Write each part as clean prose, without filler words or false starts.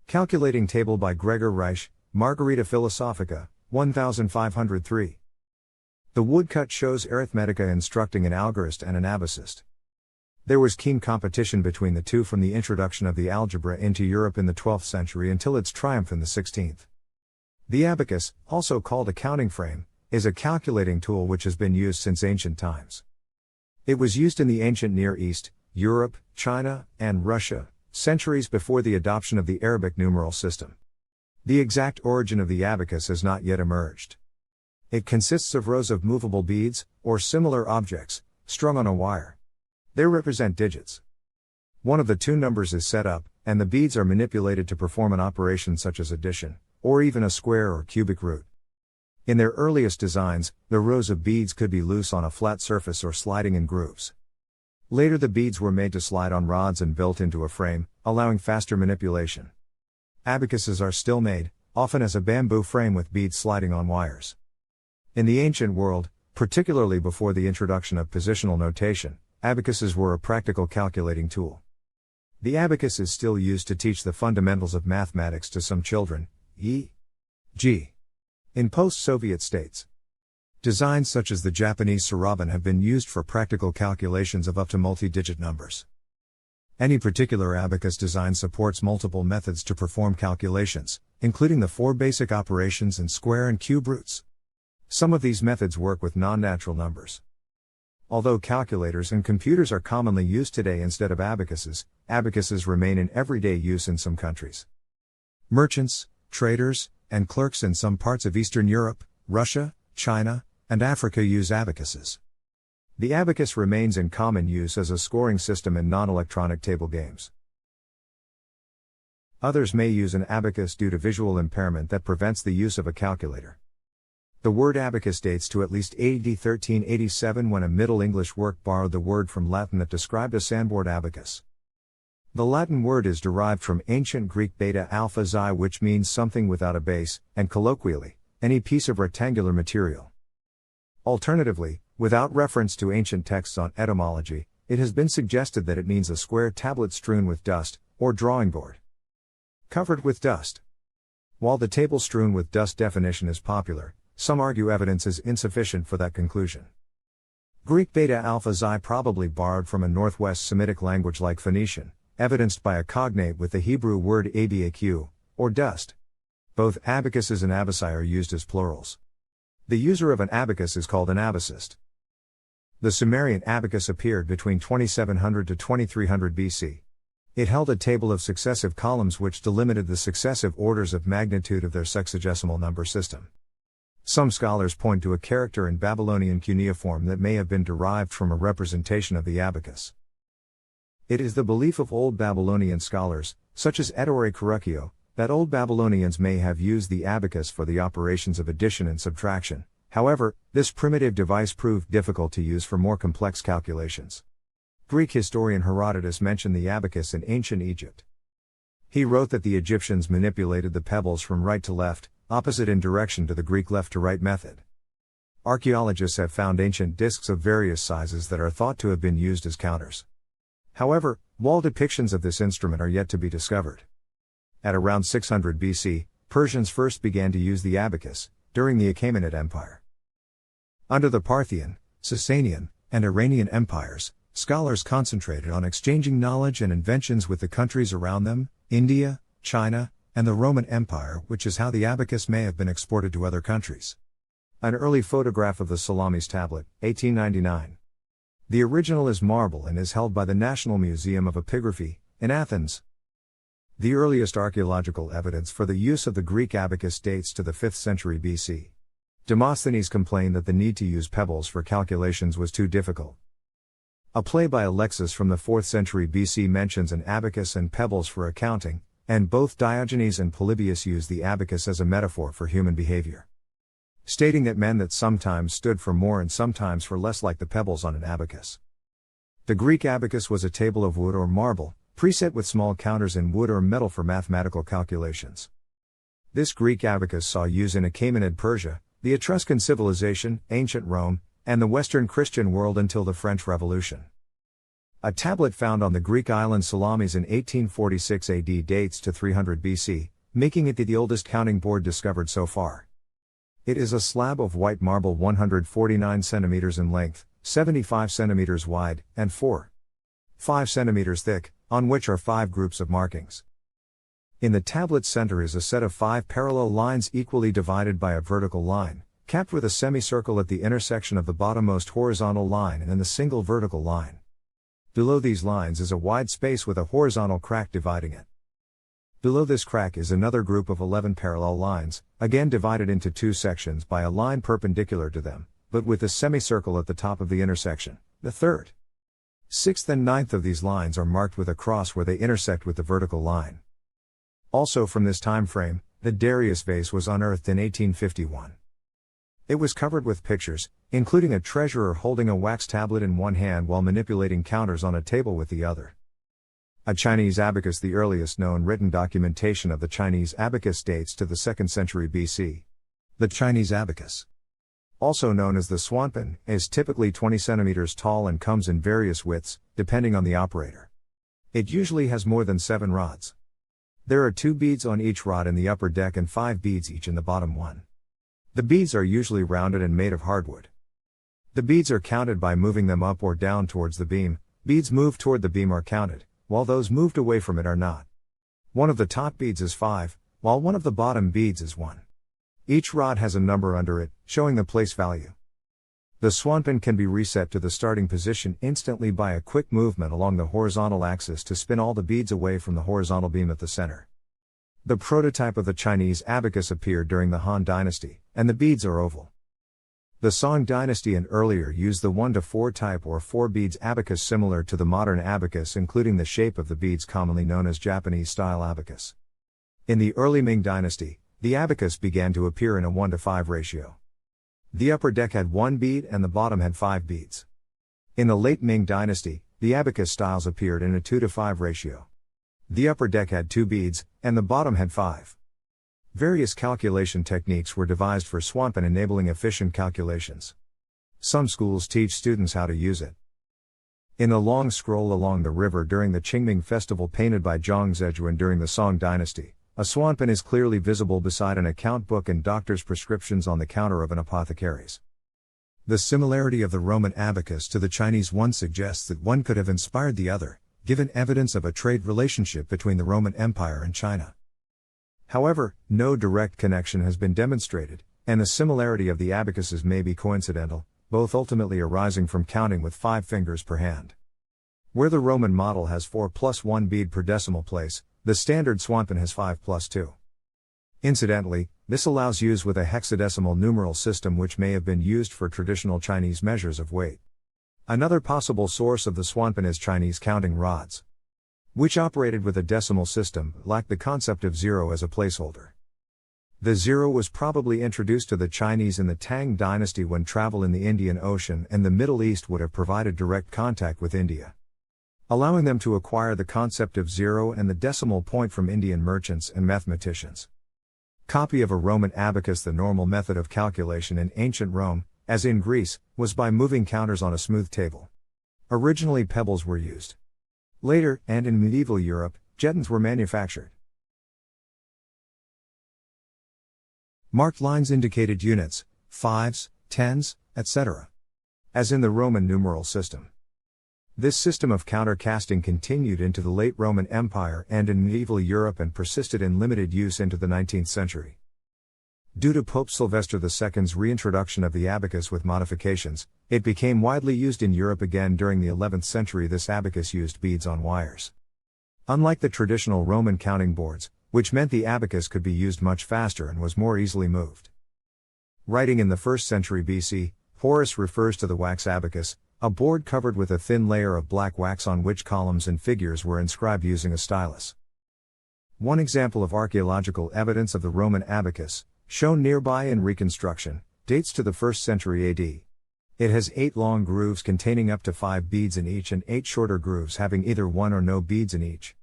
Calculating Table by Gregor Reich, Margarita Philosophica, 1503. The woodcut shows Arithmetica instructing an algorist and an abacist. There was keen competition between the two from the introduction of the algebra into Europe in the 12th century until its triumph in the 16th. The abacus, also called a counting frame, is a calculating tool which has been used since ancient times. It was used in the ancient Near East, Europe, China, and Russia, centuries before the adoption of the Arabic numeral system. The exact origin of the abacus has not yet emerged. It consists of rows of movable beads, or similar objects, strung on a wire. They represent digits. One of the two numbers is set up, and the beads are manipulated to perform an operation such as addition, or even a square or cubic root. In their earliest designs, the rows of beads could be loose on a flat surface or sliding in grooves. Later the beads were made to slide on rods and built into a frame, allowing faster manipulation. Abacuses are still made, often as a bamboo frame with beads sliding on wires. In the ancient world, particularly before the introduction of positional notation, abacuses were a practical calculating tool. The abacus is still used to teach the fundamentals of mathematics to some children, e.g. in post-Soviet states. Designs such as the Japanese Soroban have been used for practical calculations of up to multi-digit numbers. Any particular abacus design supports multiple methods to perform calculations, including the 4 basic operations and square and cube roots. Some of these methods work with non-natural numbers. Although calculators and computers are commonly used today instead of abacuses remain in everyday use in some countries. Merchants, traders, and clerks in some parts of Eastern Europe, Russia, China, and Africa use abacuses. The abacus remains in common use as a scoring system in non-electronic table games. Others may use an abacus due to visual impairment that prevents the use of a calculator. The word abacus dates to at least AD 1387 when a Middle English work borrowed the word from Latin that described a sandboard abacus. The Latin word is derived from ancient Greek beta alpha xi, which means something without a base, and colloquially, any piece of rectangular material. Alternatively, without reference to ancient texts on etymology, it has been suggested that it means a square tablet strewn with dust, or drawing board covered with dust. While the table strewn with dust definition is popular, some argue evidence is insufficient for that conclusion. Greek beta alpha xi probably borrowed from a northwest Semitic language like Phoenician, evidenced by a cognate with the Hebrew word abaq, or dust. Both abacuses and abaci are used as plurals. The user of an abacus is called an abacist. The Sumerian abacus appeared between 2700 to 2300 BC. It held a table of successive columns which delimited the successive orders of magnitude of their sexagesimal number system. Some scholars point to a character in Babylonian cuneiform that may have been derived from a representation of the abacus. It is the belief of Old Babylonian scholars, such as Ettore Carruccio, that Old Babylonians may have used the abacus for the operations of addition and subtraction. However, this primitive device proved difficult to use for more complex calculations. Greek historian Herodotus mentioned the abacus in ancient Egypt. He wrote that the Egyptians manipulated the pebbles from right to left, opposite in direction to the Greek left-to-right method. Archaeologists have found ancient discs of various sizes that are thought to have been used as counters. However, wall depictions of this instrument are yet to be discovered. At around 600 BC, Persians first began to use the abacus, during the Achaemenid Empire. Under the Parthian, Sasanian, and Iranian empires, scholars concentrated on exchanging knowledge and inventions with the countries around them, India, China, and the Roman Empire, which is how the abacus may have been exported to other countries. An early photograph of the Salamis tablet, 1899. The original is marble and is held by the National Museum of Epigraphy, in Athens. The earliest archaeological evidence for the use of the Greek abacus dates to the 5th century BC. Demosthenes complained that the need to use pebbles for calculations was too difficult. A play by Alexis from the 4th century BC mentions an abacus and pebbles for accounting, and both Diogenes and Polybius use the abacus as a metaphor for human behavior, stating that men that sometimes stood for more and sometimes for less like the pebbles on an abacus. The Greek abacus was a table of wood or marble, preset with small counters in wood or metal for mathematical calculations. This Greek abacus saw use in Achaemenid Persia, the Etruscan civilization, ancient Rome, and the Western Christian world until the French Revolution. A tablet found on the Greek island Salamis in 1846 AD dates to 300 BC, making it the oldest counting board discovered so far. It is a slab of white marble 149 cm in length, 75 cm wide, and 4.5 cm thick, on which are 5 groups of markings. In the tablet's center is a set of 5 parallel lines equally divided by a vertical line, capped with a semicircle at the intersection of the bottommost horizontal line and a single vertical line. Below these lines is a wide space with a horizontal crack dividing it. Below this crack is another group of 11 parallel lines, again divided into 2 sections by a line perpendicular to them, but with a semicircle at the top of the intersection. The third, 6th and 9th of these lines are marked with a cross where they intersect with the vertical line. Also from this time frame, the Darius vase was unearthed in 1851. It was covered with pictures, including a treasurer holding a wax tablet in one hand while manipulating counters on a table with the other. A Chinese abacus. The earliest known written documentation of the Chinese abacus dates to the 2nd century BC. The Chinese abacus, also known as the suanpan, is typically 20 centimeters tall and comes in various widths, depending on the operator. It usually has more than 7 rods. There are 2 beads on each rod in the upper deck and 5 beads each in the bottom one. The beads are usually rounded and made of hardwood. The beads are counted by moving them up or down towards the beam. Beads moved toward the beam are counted, while those moved away from it are not. One of the top beads is 5, while one of the bottom beads is 1. Each rod has a number under it, showing the place value. The suanpan can be reset to the starting position instantly by a quick movement along the horizontal axis to spin all the beads away from the horizontal beam at the center. The prototype of the Chinese abacus appeared during the Han Dynasty, and the beads are oval. The Song Dynasty and earlier used the 1 to 4 type or 4 beads abacus similar to the modern abacus, including the shape of the beads commonly known as Japanese-style abacus. In the early Ming Dynasty, the abacus began to appear in a 1 to 5 ratio. The upper deck had 1 bead and the bottom had 5 beads. In the late Ming Dynasty, the abacus styles appeared in a 2 to 5 ratio. The upper deck had 2 beads, and the bottom had 5. Various calculation techniques were devised for suanpan, enabling efficient calculations. Some schools teach students how to use it. In the long scroll along the river during the Qingming festival painted by Zhang Zhejuan during the Song Dynasty, a suanpan is clearly visible beside an account book and doctor's prescriptions on the counter of an apothecary's. The similarity of the Roman abacus to the Chinese one suggests that one could have inspired the other, given evidence of a trade relationship between the Roman Empire and China. However, no direct connection has been demonstrated, and the similarity of the abacuses may be coincidental, both ultimately arising from counting with 5 fingers per hand. Where the Roman model has 4 plus 1 bead per decimal place, the standard suanpan has 5 plus 2. Incidentally, this allows use with a hexadecimal numeral system which may have been used for traditional Chinese measures of weight. Another possible source of the suanpan is Chinese counting rods, which operated with a decimal system, but lacked the concept of 0 as a placeholder. The 0 was probably introduced to the Chinese in the Tang dynasty when travel in the Indian Ocean and the Middle East would have provided direct contact with India, allowing them to acquire the concept of 0 and the decimal point from Indian merchants and mathematicians. Copy of a Roman abacus. The normal method of calculation in ancient Rome, as in Greece, was by moving counters on a smooth table. Originally pebbles were used. Later, and in medieval Europe, jettons were manufactured. Marked lines indicated units, fives, tens, etc. As in the Roman numeral system. This system of counter-casting continued into the late Roman Empire and in medieval Europe and persisted in limited use into the 19th century. Due to Pope Sylvester II's reintroduction of the abacus with modifications, it became widely used in Europe again during the 11th century. This abacus used beads on wires. Unlike the traditional Roman counting boards, which meant the abacus could be used much faster and was more easily moved. Writing in the 1st century BC, Horace refers to the wax abacus, a board covered with a thin layer of black wax on which columns and figures were inscribed using a stylus. One example of archaeological evidence of the Roman abacus, shown nearby in reconstruction, dates to the 1st century AD. It has 8 long grooves containing up to 5 beads in each and 8 shorter grooves having either 1 or no beads in each.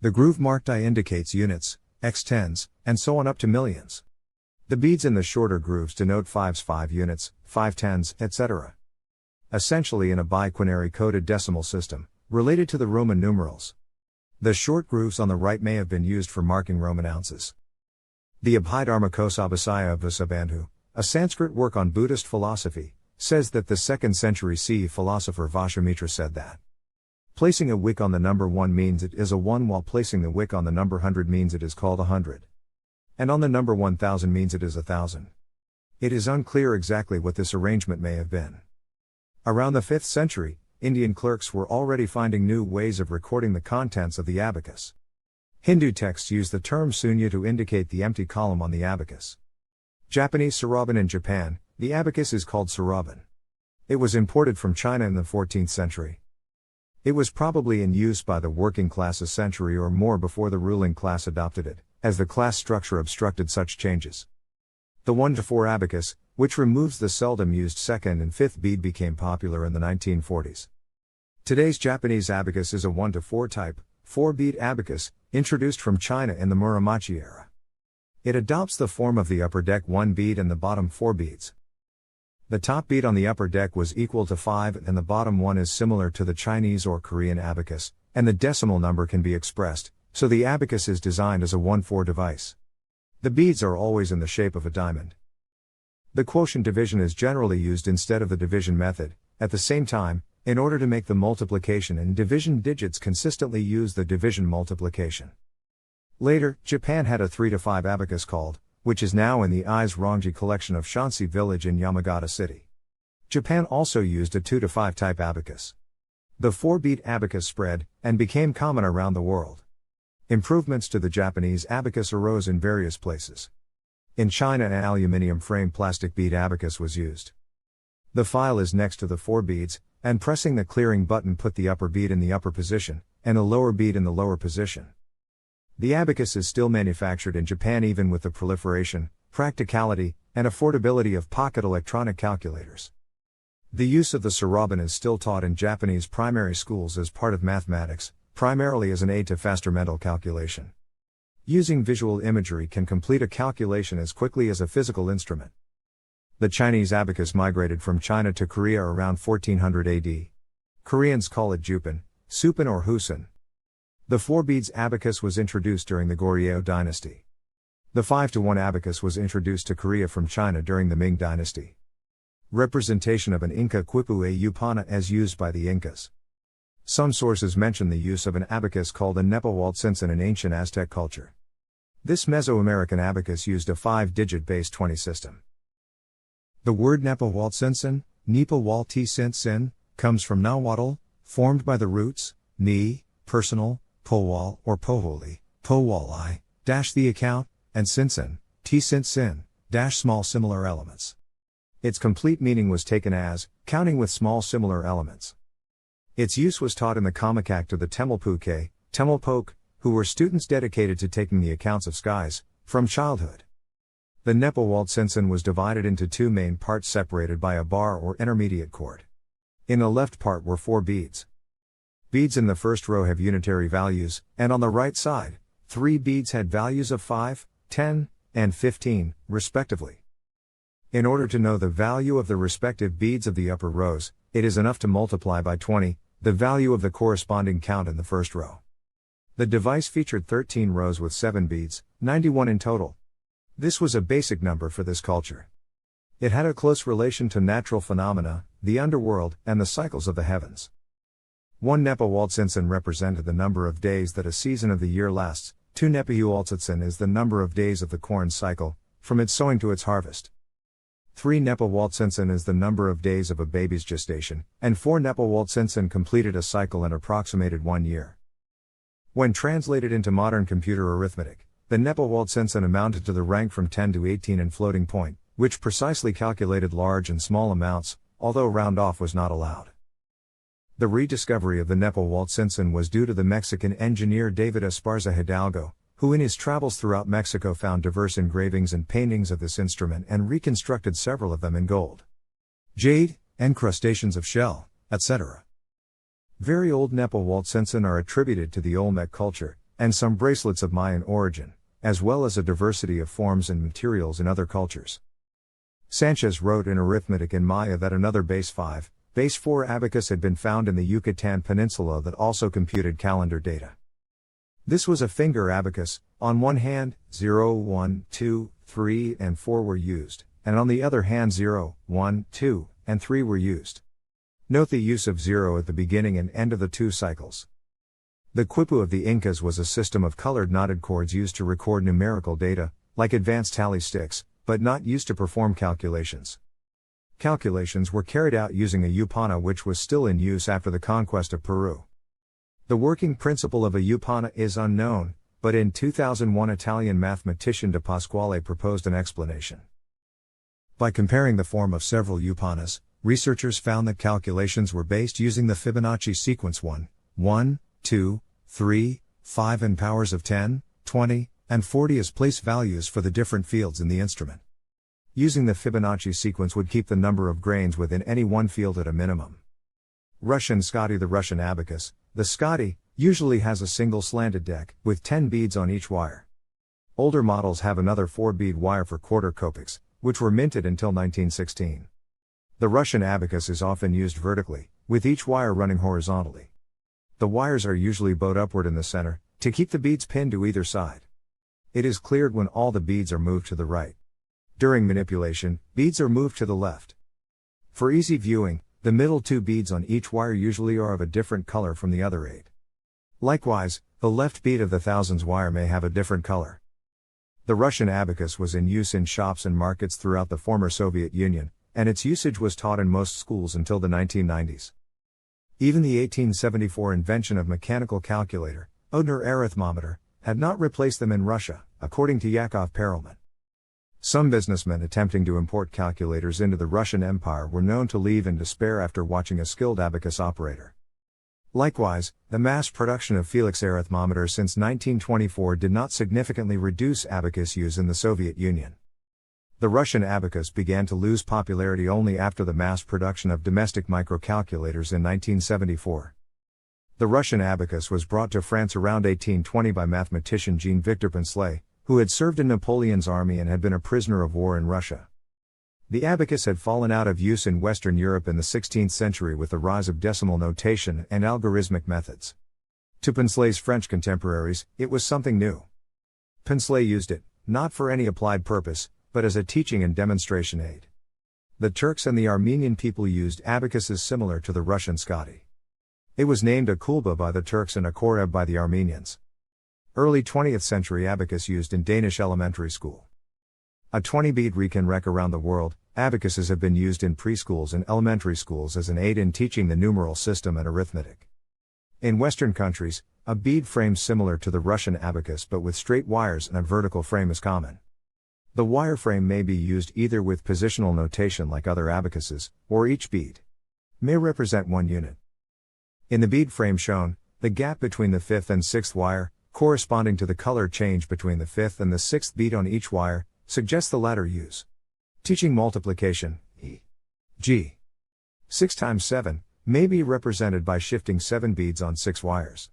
The groove marked I indicates units, x10s, and so on up to millions. The beads in the shorter grooves denote 5s, 5 units, 5 tens, etc. Essentially in a biquinary coded decimal system, related to the Roman numerals. The short grooves on the right may have been used for marking Roman ounces. The Abhidharmakos Abhasaya of Vasubandhu, a Sanskrit work on Buddhist philosophy, says that the 2nd century CE philosopher Vashamitra said that placing a wick on the number 1 means it is a 1, while placing the wick on the number 100 means it is called 100. And on the number 1000 means it is 1000. It is unclear exactly what this arrangement may have been. Around the 5th century, Indian clerks were already finding new ways of recording the contents of the abacus. Hindu texts use the term sunya to indicate the empty column on the abacus. Japanese soroban in Japan, the abacus is called soroban. It was imported from China in the 14th century. It was probably in use by the working class a century or more before the ruling class adopted it, as the class structure obstructed such changes. The 1-4 abacus, which removes the seldom used 2nd and 5th bead, became popular in the 1940s. Today's Japanese abacus is a 1-4 type, 4-bead abacus, introduced from China in the Muromachi era. It adopts the form of the upper deck 1 bead and the bottom 4 beads. The top bead on the upper deck was equal to 5 and the bottom one is similar to the Chinese or Korean abacus, and the decimal number can be expressed, so the abacus is designed as a 1-4 device. The beads are always in the shape of a diamond. The quotient division is generally used instead of the division method. At the same time, in order to make the multiplication and division digits consistently use the division multiplication. Later, Japan had a 3-5 abacus called, which is now in the Izrangi collection of Shansi village in Yamagata City. Japan also used a 2-5 type abacus. The 4-bead abacus spread, and became common around the world. Improvements to the Japanese abacus arose in various places. In China, an aluminium frame plastic bead abacus was used. The file is next to the 4 beads, and pressing the clearing button put the upper bead in the upper position, and the lower bead in the lower position. The abacus is still manufactured in Japan even with the proliferation, practicality, and affordability of pocket electronic calculators. The use of the soroban is still taught in Japanese primary schools as part of mathematics, primarily as an aid to faster mental calculation. Using visual imagery can complete a calculation as quickly as a physical instrument. The Chinese abacus migrated from China to Korea around 1400 AD. Koreans call it jupin, supin or husin. The 4 beads abacus was introduced during the Goryeo dynasty. The 5-1 abacus was introduced to Korea from China during the Ming dynasty. Representation of an Inca quipu a upana as used by the Incas. Some sources mention the use of an abacus called a Nepawaltsinsan in ancient Aztec culture. This Mesoamerican abacus used a 5-digit base 20 system. The word Nepawaltsinsan, Nepawaltsinsan, comes from Nahuatl, formed by the roots, ni, personal, powal or poholi, powali, the account, and sinsan, sin, small similar elements. Its complete meaning was taken as, counting with small similar elements. Its use was taught in the Kamakak to the Temulpoke, who were students dedicated to taking the accounts of skies, from childhood. The Nepawaltsinsan was divided into 2 main parts separated by a bar or intermediate chord. In the left part were 4 beads. Beads in the first row have unitary values, and on the right side, 3 beads had values of 5, 10, and 15, respectively. In order to know the value of the respective beads of the upper rows, it is enough to multiply by 20, the value of the corresponding count in the first row. The device featured 13 rows with 7 beads, 91 in total. This was a basic number for this culture. It had a close relation to natural phenomena, the underworld, and the cycles of the heavens. 1 Nepawaltsinsan represented the number of days that a season of the year lasts, 2 Nepawaltsinsan is the number of days of the corn cycle, from its sowing to its harvest. 3 Nepawaltsinsan is the number of days of a baby's gestation, and 4 Nepawaltsinsan completed a cycle and approximated 1 year. When translated into modern computer arithmetic, the Nepawaltsinsan amounted to the rank from 10 to 18 in floating point, which precisely calculated large and small amounts, although round off was not allowed. The rediscovery of the Nepawaltsinsan was due to the Mexican engineer David Esparza Hidalgo, who in his travels throughout Mexico found diverse engravings and paintings of this instrument and reconstructed several of them in gold, jade, encrustations of shell, etc. Very old Nepawaltsinsan are attributed to the Olmec culture, and some bracelets of Mayan origin, as well as a diversity of forms and materials in other cultures. Sanchez wrote in Arithmetic in Maya that another base 5, Base 4 abacus had been found in the Yucatan Peninsula that also computed calendar data. This was a finger abacus. On one hand, 0, 1, 2, 3, and 4 were used, and on the other hand 0, 1, 2, and 3 were used. Note the use of 0 at the beginning and end of the two cycles. The quipu of the Incas was a system of colored knotted cords used to record numerical data, like advanced tally sticks, but not used to perform calculations. Calculations were carried out using a upana, which was still in use after the conquest of Peru. The working principle of a upana is unknown, but in 2001 Italian mathematician De Pasquale proposed an explanation. By comparing the form of several upanas, researchers found that calculations were based using the Fibonacci sequence 1, 1, 2, 3, 5 and powers of 10, 20, and 40 as place values for the different fields in the instrument. Using the Fibonacci sequence would keep the number of grains within any one field at a minimum. Russian Scotty. The Russian abacus, the Scotty, usually has a single slanted deck, with 10 beads on each wire. Older models have another 4-bead wire for quarter kopecks, which were minted until 1916. The Russian abacus is often used vertically, with each wire running horizontally. The wires are usually bowed upward in the center, to keep the beads pinned to either side. It is cleared when all the beads are moved to the right. During manipulation, beads are moved to the left. For easy viewing, the middle 2 beads on each wire usually are of a different color from the other 8. Likewise, the left bead of the thousands wire may have a different color. The Russian abacus was in use in shops and markets throughout the former Soviet Union, and its usage was taught in most schools until the 1990s. Even the 1874 invention of mechanical calculator, Oedner arithmometer, had not replaced them in Russia, according to Yakov Perelman. Some businessmen attempting to import calculators into the Russian Empire were known to leave in despair after watching a skilled abacus operator. Likewise, the mass production of Felix arithmometers since 1924 did not significantly reduce abacus use in the Soviet Union. The Russian abacus began to lose popularity only after the mass production of domestic microcalculators in 1974. The Russian abacus was brought to France around 1820 by mathematician Jean-Victor Poncelet, who had served in Napoleon's army and had been a prisoner of war in Russia. The abacus had fallen out of use in Western Europe in the 16th century with the rise of decimal notation and algorithmic methods. To Poncelet's French contemporaries, it was something new. Poncelet used it, not for any applied purpose, but as a teaching and demonstration aid. The Turks and the Armenian people used abacuses similar to the Russian Scotty. It was named a kulba by the Turks and a koreb by the Armenians. Early 20th century abacus used in Danish elementary school. A 20-bead rekenrek around the world, abacuses have been used in preschools and elementary schools as an aid in teaching the numeral system and arithmetic. In Western countries, a bead frame similar to the Russian abacus but with straight wires and a vertical frame is common. The wire frame may be used either with positional notation like other abacuses, or each bead may represent one unit. In the bead frame shown, the gap between the 5th and 6th wire, corresponding to the color change between the 5th and the 6th bead on each wire, suggests the latter use. Teaching multiplication, e.g. 6 times 7, may be represented by shifting 7 beads on 6 wires.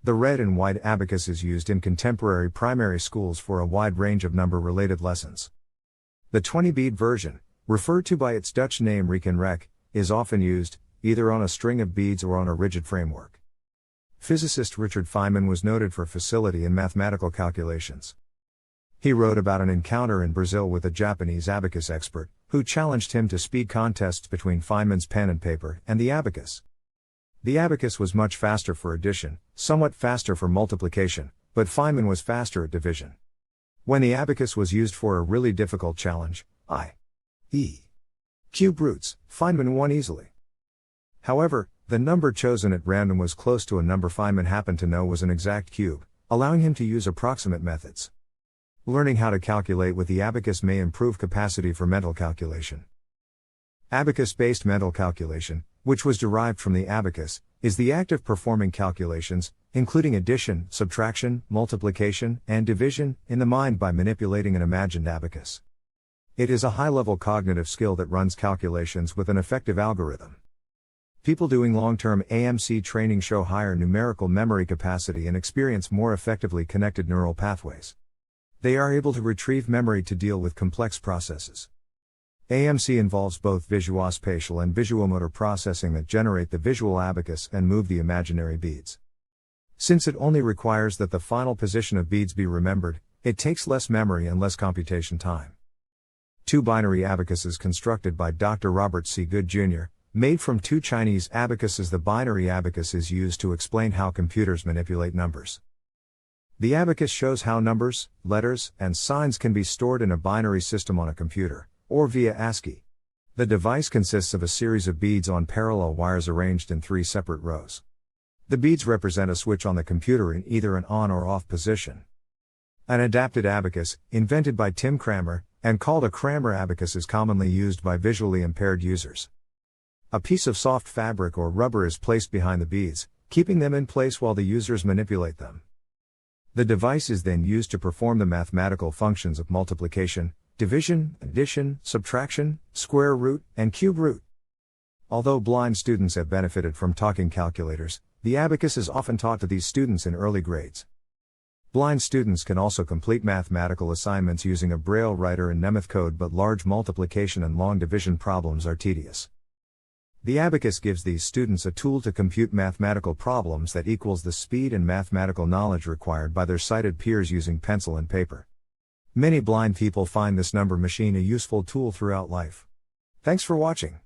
The red and white abacus is used in contemporary primary schools for a wide range of number-related lessons. The 20-bead version, referred to by its Dutch name rekenrek, is often used, either on a string of beads or on a rigid framework. Physicist Richard Feynman was noted for facility in mathematical calculations. He wrote about an encounter in Brazil with a Japanese abacus expert, who challenged him to speed contests between Feynman's pen and paper and the abacus. The abacus was much faster for addition, somewhat faster for multiplication, but Feynman was faster at division. When the abacus was used for a really difficult challenge, i.e. cube roots, Feynman won easily. However, the number chosen at random was close to a number Feynman happened to know was an exact cube, allowing him to use approximate methods. Learning how to calculate with the abacus may improve capacity for mental calculation. Abacus-based mental calculation, which was derived from the abacus, is the act of performing calculations, including addition, subtraction, multiplication, and division, in the mind by manipulating an imagined abacus. It is a high-level cognitive skill that runs calculations with an effective algorithm. People doing long-term AMC training show higher numerical memory capacity and experience more effectively connected neural pathways. They are able to retrieve memory to deal with complex processes. AMC involves both visuospatial and visuomotor processing that generate the visual abacus and move the imaginary beads. Since it only requires that the final position of beads be remembered, it takes less memory and less computation time. Two binary abacuses constructed by Dr. Robert C. Good Jr., made from two Chinese abacuses. The binary abacus is used to explain how computers manipulate numbers. The abacus shows how numbers, letters, and signs can be stored in a binary system on a computer, or via ASCII. The device consists of a series of beads on parallel wires arranged in 3 separate rows. The beads represent a switch on the computer in either an on or off position. An adapted abacus, invented by Tim Cramer, and called a Cramer abacus, is commonly used by visually impaired users. A piece of soft fabric or rubber is placed behind the beads, keeping them in place while the users manipulate them. The device is then used to perform the mathematical functions of multiplication, division, addition, subtraction, square root, and cube root. Although blind students have benefited from talking calculators, the abacus is often taught to these students in early grades. Blind students can also complete mathematical assignments using a Braille writer and Nemeth code, but large multiplication and long division problems are tedious. The abacus gives these students a tool to compute mathematical problems that equals the speed and mathematical knowledge required by their sighted peers using pencil and paper. Many blind people find this number machine a useful tool throughout life. Thanks for watching.